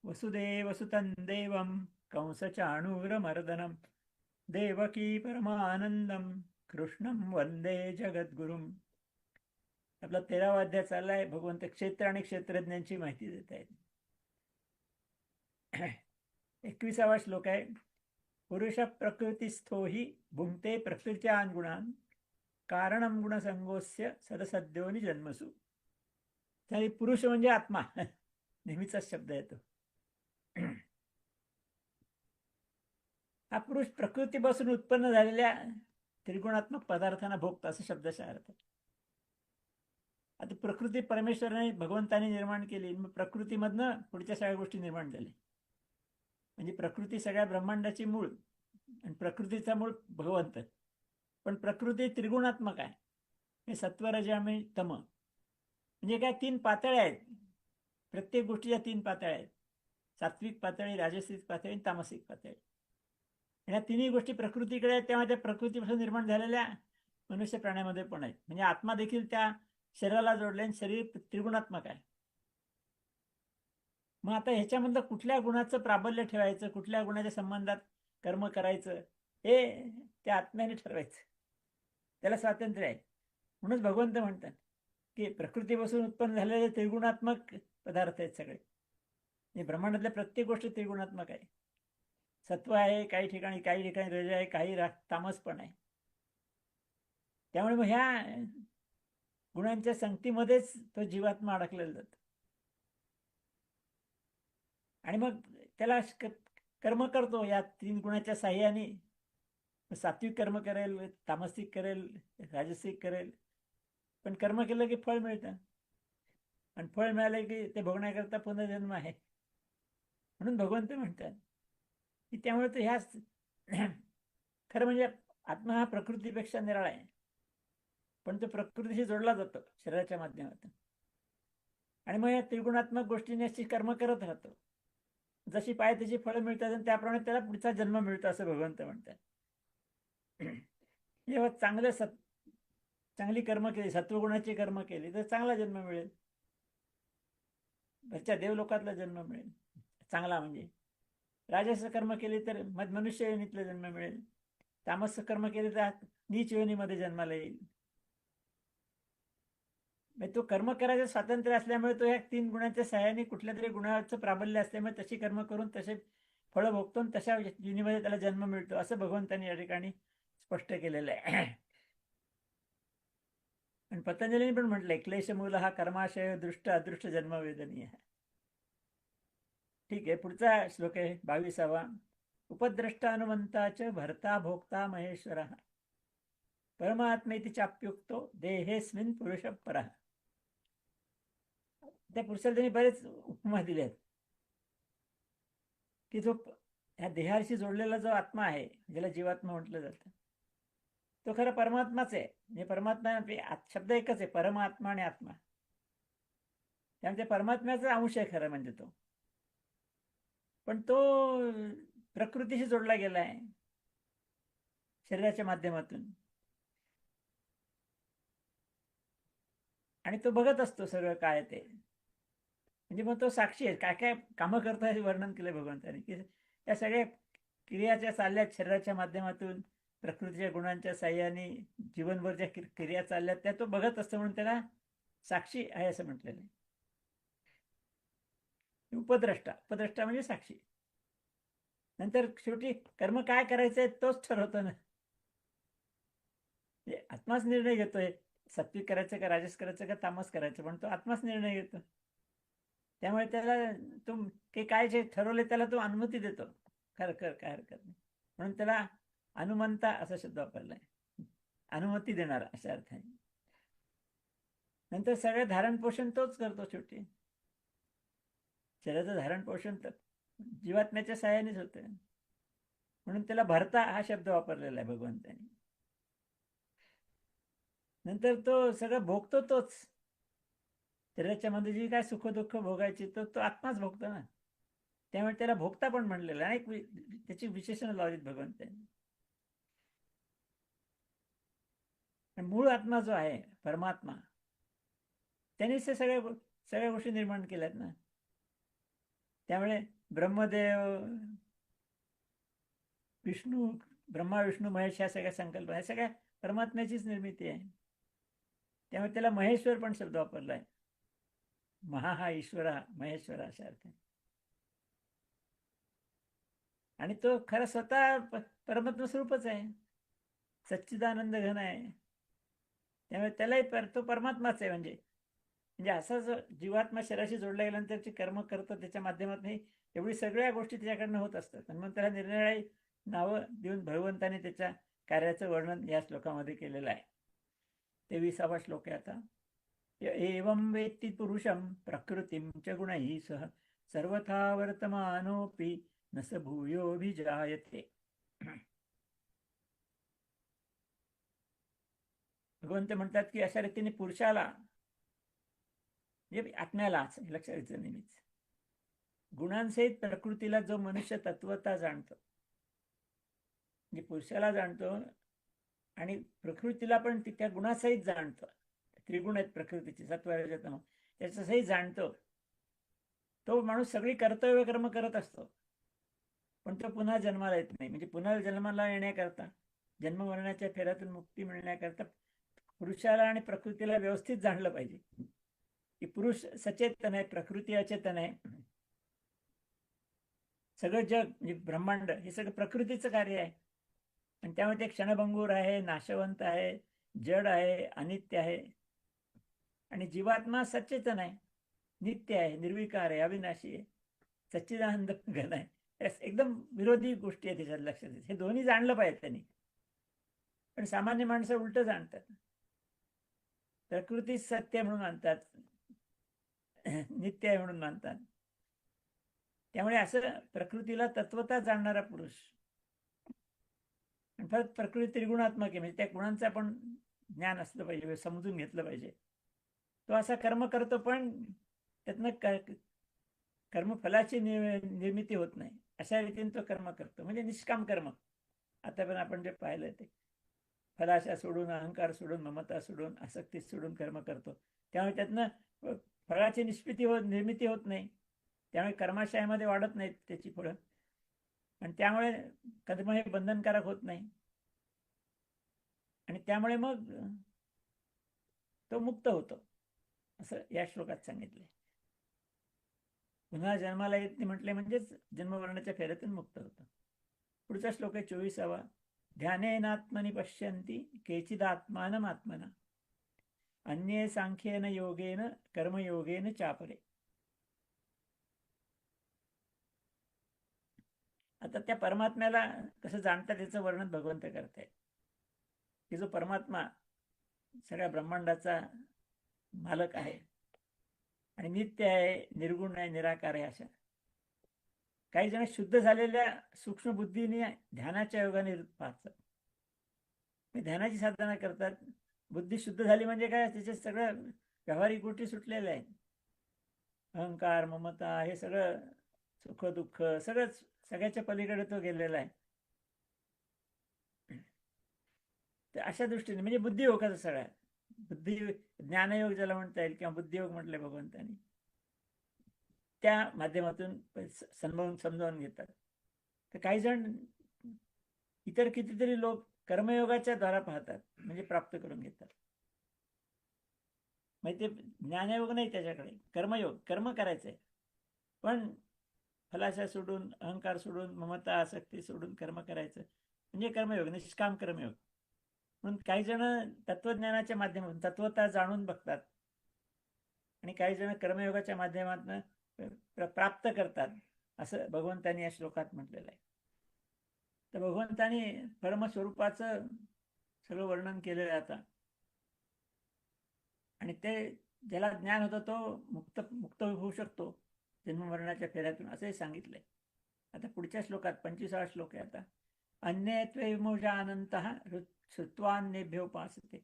वसुदेवसुतं देवं कंसचाणूरमर्दनं देवकी परमानंदं कृष्णं वंदे जगद्गुरुम. आपला 13वा अध्याय चाललाय. भगवंत क्षेत्र आणि क्षेत्रज्ञांची माहिती देत आहेत. 21वा श्लोक आहे. पुरुष प्रकृतिस्थो हि भुंक्ते प्रकृत्यान गुणान कारणम गुणसंगोस्य सदसद्योनी जन्मसु. तरी पुरुष म्हणजे आत्मा नेहमीचाच शब्द येतो. हा पुरुष प्रकृतीपासून उत्पन्न झालेल्या त्रिगुणात्मक पदार्थांना भोगतो असं शब्दाचा अर्थ. आता प्रकृती परमेश्वराने भगवंताने निर्माण केली, मग प्रकृतीमधनं पुढच्या सगळ्या गोष्टी निर्माण झाल्या. म्हणजे प्रकृती सगळ्या ब्रह्मांडाची मूळ आणि प्रकृतीचा मूळ भगवंत. पण प्रकृती त्रिगुणात्मक आहे. हे सत्व रज आणि तम म्हणजे काय 3 पातळ्या आहेत. प्रत्येक गोष्टीच्या 3 पातळ्या आहेत. सात्विक पातळी, राजसिक पातळी आणि तामसिक पातळी. या तिन्ही गोष्टी प्रकृतीकडे आहेत. तेव्हा त्या प्रकृतीपासून निर्माण झालेल्या मनुष्य प्राण्यामध्ये पण आहेत. म्हणजे आत्मा देखील त्या शरीराला जोडले आणि शरीर त्रिगुणात्मक आहे. मग आता ह्याच्यामधलं कुठल्या गुणाचं प्राबल्य ठेवायचं, कुठल्या गुणाच्या संबंधात कर्म करायचं, हे त्या आत्म्याने ठरवायचं. त्याला स्वातंत्र्य आहे. म्हणूनच भगवंत म्हणतात की प्रकृतीपासून उत्पन्न झालेले त्रिगुणात्मक पदार्थ आहेत सगळे. ब्रह्मांडातल्या प्रत्येक गोष्ट त्रिगुणात्मक आहे. सत्व आहे काही ठिकाणी रज आहे, काही तामस पण आहे. त्यामुळे मग ह्या गुणांच्या संगतीमध्येच तो जीवात्मा अडकलेला जातो. आणि मग त्याला कर्म करतो या 3 गुणाच्या साह्याने. सात्विक कर्म करेल, तामसिक करेल, राजसिक करेल. पण कर्म केलं की फळ मिळतं आणि फळ मिळालं की ते भोगण्याकरता पुनर्जन्म आहे. म्हणून भगवंत म्हणतात की त्यामुळे तो ह्या खरं म्हणजे आत्मा हा प्रकृतीपेक्षा निराळा आहे. पण तो प्रकृतीशी जोडला जातो शरीराच्या माध्यमातून. आणि मग या त्रिगुणात्मक गोष्टीने अशी कर्म करत राहतो. जशी पाय त्याची फळं मिळतात आणि त्याप्रमाणे त्याला पुढचा जन्म मिळतो असं भगवंत म्हणतात. जेव्हा चांगली कर्म केली, सत्वगुणाची कर्म केली तर चांगला जन्म मिळेल. घरच्या देवलोकातला जन्म मिळेल चांगला. म्हणजे राजस कर्म केली तर मनुष्य योनीतला जन्म मिळेल. तामस कर्म केले तर नीच योनीमध्ये जन्माला येईल. तो कर्म करायचं स्वातंत्र्य असल्यामुळे तो ह्या 3 गुणांच्या सहाय्याने कुठल्या तरी गुणाचं प्राबल्य असल्यामुळे तशी कर्म करून तसे फळं भोगतो आणि तशा योनीमध्ये त्याला जन्म मिळतो असं भगवंतांनी या ठिकाणी स्पष्ट केलेलं आहे. आणि पतंजलीने पण म्हटलंय क्लेशमूल हा कर्माशय दृष्ट अदृष्ट जन्मवेदनीय. ठीक आहे. पुढचा श्लोक आहे 22वा. उपद्रष्टा अनुमंताच भरता भोक्ता महेश्वर परमात्मेति चाप्युक्तो देहेस्मिन पुरुष परः. त्या पुरुषाला त्यांनी बरेच उपमा दिले आहेत की जो ह्या देहाशी जोडलेला जो आत्मा आहे, ज्याला जीवात्मा म्हटलं जातं, तो खरं परमात्माच आहे. म्हणजे परमात्मा शब्द एकच आहे, परमात्मा आणि आत्मा. त्यामुळे परमात्म्याचा अंश आहे खरं म्हणजे तो. पण तो प्रकृतीशी जोडला गेला आहे शरीराच्या माध्यमातून. आणि तो बघत असतो सगळं काय ते. म्हणजे मग तो साक्षी आहे. काय काय कामं करतो हे वर्णन केलं भगवंताने की या सगळ्या क्रियाच्या चालल्यात शरीराच्या माध्यमातून, प्रकृतीच्या गुणांच्या साह्याने जीवनभर ज्या क्रिया चालल्यात त्या तो बघत असतो. म्हणून त्याला साक्षी आहे असं म्हटलेलं आहे. उपद्रष्टा म्हणजे साक्षी. नंतर शेवटी कर्म काय करायचंय तोच ठरवतो ना. आत्माच निर्णय घेतोय सात्विक करायचं का राजस करायचं का तामस करायचं, पण तो आत्माच निर्णय घेतो. त्यामुळे त्याला तो काय जे ठरवले त्याला तो अनुमती देतो. खरं कर, काय हरकत नाही. म्हणून त्याला अनुमंता असा शब्द वापरलाय, अनुमती देणारा अशा अर्थाने. नंतर सगळं धारण पोषण तोच करतो. शेवटी शरीराचं धारण पोषण तर जीवात्म्याच्या सहाय्यानेच होतं. म्हणून त्याला भरता हा शब्द वापरलेला आहे भगवंतानी. नंतर तो सगळं भोगतो तोच. शरीराच्या मध्ये जी काय सुख दुःख भोगायची तो आत्माच भोगतो ना. त्यामुळे त्याला भोगता पण म्हणलेलं आहे. त्याची विशेषण लावलीत भगवंतांनी. मूळ आत्मा जो आहे त्यामुळे ब्रह्मदेव, विष्णू, ब्रह्मा विष्णू महेश ह्या सगळ्या संकल्पना ह्या सगळ्या परमात्म्याचीच निर्मिती आहे. त्यामुळे त्याला महेश्वर पण शब्द वापरला आहे. महा हा ईश्वरा, महेश्वरा अशा अर्थ. आणि तो खरा स्वतः परमात्मा स्वरूपच आहे, सच्चिदानंद घन आहे. त्यामुळे त्यालाही तो परमात्माच आहे. म्हणजे म्हणजे असा जो जीवात्मा शरीराशी जोडला गेल्यानंतर त्याची कर्म करतो, त्याच्या माध्यमातून एवढी सगळ्या गोष्टी त्याच्याकडनं होत असतात. आणि मग त्याला निरनिराळी नावं देऊन भगवंताने त्याच्या कार्याचं वर्णन या श्लोकामध्ये केलेलं आहे. 23वा श्लोक आहे आता. एवं वेत्ति पुरुषं प्रकृतिं च गुणैः सह सर्वथा वर्तमानोऽपि न स भूयोऽभिजायते. भगवंत म्हणतात की अशा रीतीने पुरुषाला, म्हणजे आत्म्यालाच लक्षात घ्यायचं नेहमीच, गुणांसहित प्रकृतीला जो मनुष्य तत्वता जाणतो, म्हणजे पुरुषाला जाणतो आणि प्रकृतीला पण त्या गुणासहित जाणतो. त्रिगुण आहेत प्रकृतीचे, सत्व रज तम, त्याच्यासहित जाणतो. तो माणूस सगळी कर्तव्य कर्म करत असतो, पण तो पुन्हा जन्माला येत नाही. म्हणजे पुन्हा जन्माला येण्याकरता, जन्म मरणाच्या फेऱ्यातून मुक्ती मिळण्याकरता पुरुषाला आणि प्रकृतीला व्यवस्थित जाणलं पाहिजे की पुरुष सचेतन आहे, प्रकृती अचेतन आहे. सगळं जग म्हणजे ब्रह्मांड हे सगळं प्रकृतीचं कार्य आहे. आणि त्यामुळे ते क्षणभंगूर आहे, नाशवंत आहे, जड आहे, अनित्य आहे. आणि जीवात्मा सचेतन आहे, नित्य आहे, निर्विकार आहे, अविनाशी आहे, सच्चिदानंद घन आहे. एकदम विरोधी गोष्टी आहेत त्याच्यात लक्षात येते. हे दोन्ही जाणलं पाहिजे त्यांनी. पण सामान्य माणसं उलट जाणतात. प्रकृती सत्य म्हणून मानतात, नित्य आहे म्हणून मानतात. त्यामुळे असं प्रकृतीला तत्वता जाणणारा पुरुष, परत प्रकृती त्रिगुणात्मक आहे, म्हणजे त्या गुणांचं आपण ज्ञान असलं पाहिजे, समजून घेतलं पाहिजे. तो असा कर्म करतो, पण त्यातनं कर्मफलाची निर्मिती होत नाही, अशा रीतीने तो कर्म करतो. म्हणजे निष्काम कर्म. आता पण आपण जे पाहिलं ते फलाशा सोडून, अहंकार सोडून, ममता सोडून, आसक्ती सोडून कर्म करतो. त्यामुळे त्यातनं फळाची निर्मिती होत नाही. त्यामुळे कर्माशयामध्ये वाढत नाहीत त्याची फळं, आणि त्यामुळे कर्म हे बंधनकारक होत नाही. आणि त्यामुळे मग तो मुक्त होतो, असं या श्लोकात सांगितलंय. पुन्हा जन्माला येत नाही म्हटले म्हणजेच जन्ममरणाच्या फेऱ्यातून मुक्त होतो. पुढचा श्लोक आहे 24वा. ध्यानेनात्मनि पश्यन्ति केचिदात्मानमात्मना अन्ये सांख्येन योगेन कर्मयोगेन चापरे. आता त्या परमात्म्याला कसं जाणतात याचं वर्णन भगवंत करतायत. की जो परमात्मा सगळ्या ब्रह्मांडाचा मालक आहे आणि नित्य आहे, निर्गुण आहे, निराकार आहे. अशा काही जण शुद्ध झालेल्या सूक्ष्म बुद्धीने ध्यानाच्या योगाने पाहतात, ध्यानाची साधना करतात. बुद्धी शुद्ध झाली म्हणजे काय, त्याचे सगळं व्यावहारिक गोष्टी सुटलेल्या आहेत. अहंकार, ममता हे सगळं, सुख दुःख सगळंच सगळ्याच्या पलीकडे तो गेलेला आहे. तर अशा दृष्टीने म्हणजे बुद्धियोगाचा सगळ्या बुद्धी ज्ञानयोग ज्याला म्हणता येईल, किंवा बुद्धियोग म्हटलंय भगवंतानी, त्या माध्यमातून समजावून घेतात. तर काही जण इतर कितीतरी लोक कर्मयोगाच्या द्वारा पाहतात, म्हणजे प्राप्त करून घेतात. म्हणजे ते ज्ञानयोग नाही त्याच्याकडे, कर्मयोग, कर्म करायचंय, पण फलाशा सोडून, अहंकार सोडून, ममता आसक्ती सोडून कर्म करायचं म्हणजे कर्मयोग, निष्काम कर्मयोग. म्हणून काही जण तत्वज्ञानाच्या माध्यमातून तत्वता जाणून बघतात, आणि काही जण कर्मयोगाच्या माध्यमातून प्राप्त करतात, असं भगवंतानी या श्लोकात म्हटलेलं आहे. तर भगवंतानी परमस्वरूपाचं सगळं वर्णन केलेलं आहे आता. आणि ते ज्याला ज्ञान होतं तो मुक्त होऊ शकतो जन्ममरणाच्या फेऱ्यातून, असंही सांगितलंय. आता पुढच्या श्लोकात 25वा श्लोक आहे आता. अन्यत्वविमोजा अनंतः श्रुत्वान्येभ्योपासते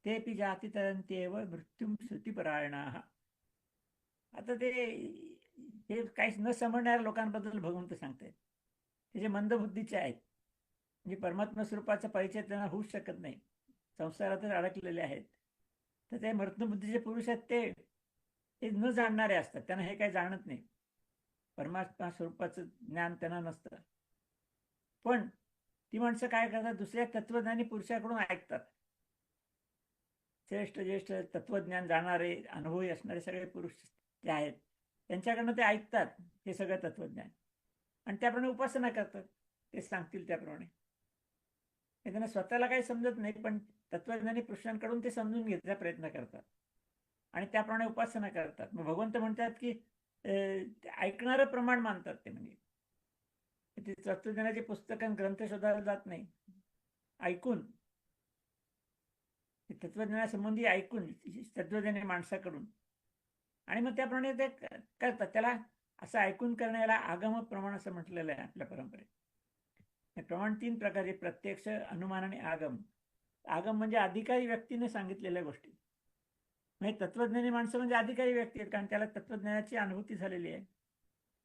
तेपि जाती तरन्त्येव मृत्युं श्रुतिपरायणाः. आता ते हे काहीच न समजणाऱ्या लोकांबद्दल भगवंत सांगतायत. ते जे मंदबुद्धीचे आहेत, म्हणजे परमात्मा स्वरूपाचा परिचय त्यांना होऊच शकत नाही, संसारातच अडकलेले आहेत. तर ते मृत्युबुद्धीचे पुरुष आहेत, ते न जाणणारे असतात, त्यांना हे काही जाणत नाही. परमात्मा स्वरूपाचं ज्ञान त्यांना नसतं. पण ती माणसं काय करतात, दुसऱ्या तत्वज्ञानी पुरुषाकडून ऐकतात. श्रेष्ठ ज्येष्ठ तत्वज्ञान जाणारे, अनुभवी असणारे सगळे पुरुष जे आहेत त्यांच्याकडनं ते ऐकतात हे सगळं तत्वज्ञान, आणि त्याप्रमाणे उपासना करतात. ते सांगतील त्याप्रमाणे. हे त्यांना स्वतःला काही समजत नाही, पण तत्वज्ञानी पुरुषांकडून ते समजून घ्यायचा प्रयत्न करतात आणि त्याप्रमाणे उपासना करतात. मग भगवंत म्हणतात की ऐकणारं प्रमाण मानतात ते. म्हणजे ते तत्वज्ञानाचे पुस्तकं ग्रंथ शोधायला जात नाही, ऐकून, तत्वज्ञानासंबंधी ऐकून तत्वज्ञानी माणसाकडून, आणि मग त्याप्रमाणे ते करतात. त्याला असं ऐकून करण्याला आगम प्रमाण असं म्हटलेलं आहे आपल्या परंपरेत. प्रमाण 3 प्रकारचे: प्रत्यक्ष, अनुमान आणि आगम. आगम म्हणजे अधिकारी व्यक्तीने सांगितलेल्या गोष्टी. म्हणजे तत्वज्ञानी माणसं म्हणजे अधिकारी व्यक्ती आहेत, कारण त्याला तत्वज्ञानाची अनुभूती झालेली आहे.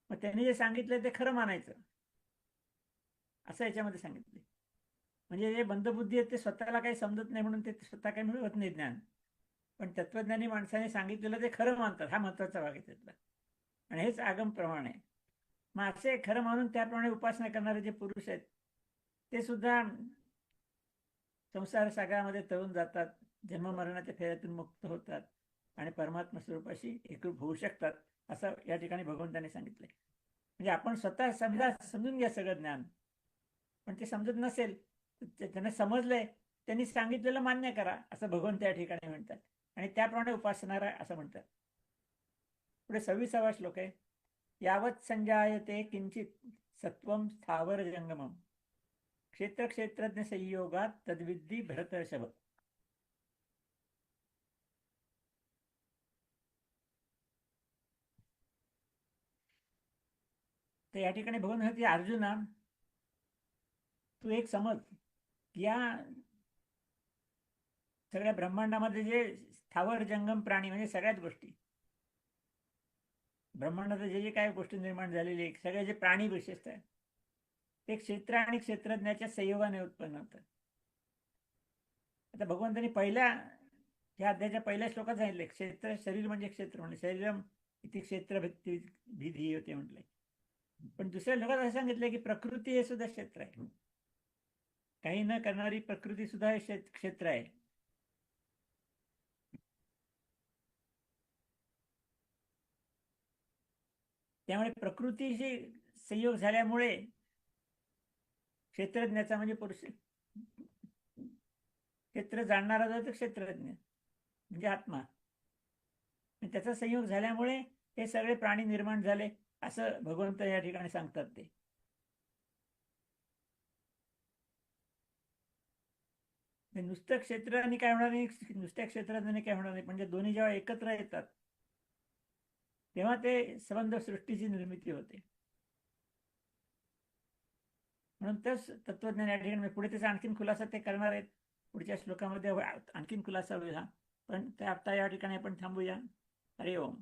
मग त्यांनी जे सांगितलं ते खरं मानायचं, असं याच्यामध्ये सांगितले. म्हणजे जे बंधबुद्धी आहेत ते स्वतःला काही समजत नाही म्हणून ते स्वतः काही मिळवत नाही ज्ञान, पण तत्वज्ञानी माणसाने सांगितलेलं ते खरं मानतात. हा महत्वाचा भाग आहे त्यातला, आणि हेच आगम प्रमाण आहे. मग असे खरं मानून त्याप्रमाणे उपासना करणारे जे पुरुष आहेत ते सुद्धा संसार सागरामध्ये तळून जातात, जन्ममरणाच्या फेऱ्यातून मुक्त होतात आणि परमात्मा स्वरूपाशी एकरूप होऊ शकतात, असं या ठिकाणी भगवंतांनी सांगितलंय. म्हणजे आपण स्वतः समजून घ्या सगळं ज्ञान, पण ते समजत नसेल, त्यांना समजलंय, त्यांनी सांगितलेलं मान्य करा, असं भगवंत या ठिकाणी म्हणतात, आणि त्याप्रमाणे उपासना असं म्हणतात. पुढे 26वा श्लोक आहे. यावत संजायते किंचित सत्वम स्थावर जंगमम क्षेत्र क्षेत्रज्ञ संयोगात तद्विद्धी भरतर्षभ. तर या ठिकाणी भगवान म्हणते, अर्जुना तू एक समज, या सगळ्या ब्रह्मांडामध्ये जे स्थावर जंगम प्राणी म्हणजे सगळ्याच गोष्टी, ब्रह्मांडात जे जे काय गोष्टी निर्माण झालेली आहे, सगळे जे प्राणी विशेषतः आहे, ते क्षेत्र आणि क्षेत्रज्ञाच्या संयोगाने उत्पन्न होतात. आता भगवंतांनी या अध्यायाच्या पहिल्या श्लोकात सांगितले, क्षेत्र शरीर म्हणजे क्षेत्र, म्हणजे शरीरम इथे क्षेत्र भिधी होते म्हटले. पण दुसऱ्या श्लोकात असं सांगितलं की प्रकृती हे सुद्धा क्षेत्र आहे. काही न करणारी प्रकृती सुद्धा हे क्षेत्र आहे. त्यामुळे प्रकृतीशी संयोग झाल्यामुळे क्षेत्रज्ञाचा म्हणजे पुरुष, क्षेत्र जाणणारा जो तो क्षेत्रज्ञ म्हणजे आत्मा, त्याचा संयोग झाल्यामुळे हे सगळे प्राणी निर्माण झाले, असं भगवंत या ठिकाणी सांगतात. ते नुसतं क्षेत्राने काय होणार नाही, नुसत्या क्षेत्राने काय होणार नाही, म्हणजे दोन्ही जेव्हा एकत्र येतात तेव्हा ते संबंध सृष्टीची निर्मिती होते. म्हणून तेच तत्वज्ञान या ठिकाणी पुढे त्याचा आणखीन खुलासा ते करणार आहेत. पुढच्या श्लोकामध्ये आणखीन खुलासा होईल हा, पण ते आता या ठिकाणी आपण थांबूया. हरि ओम.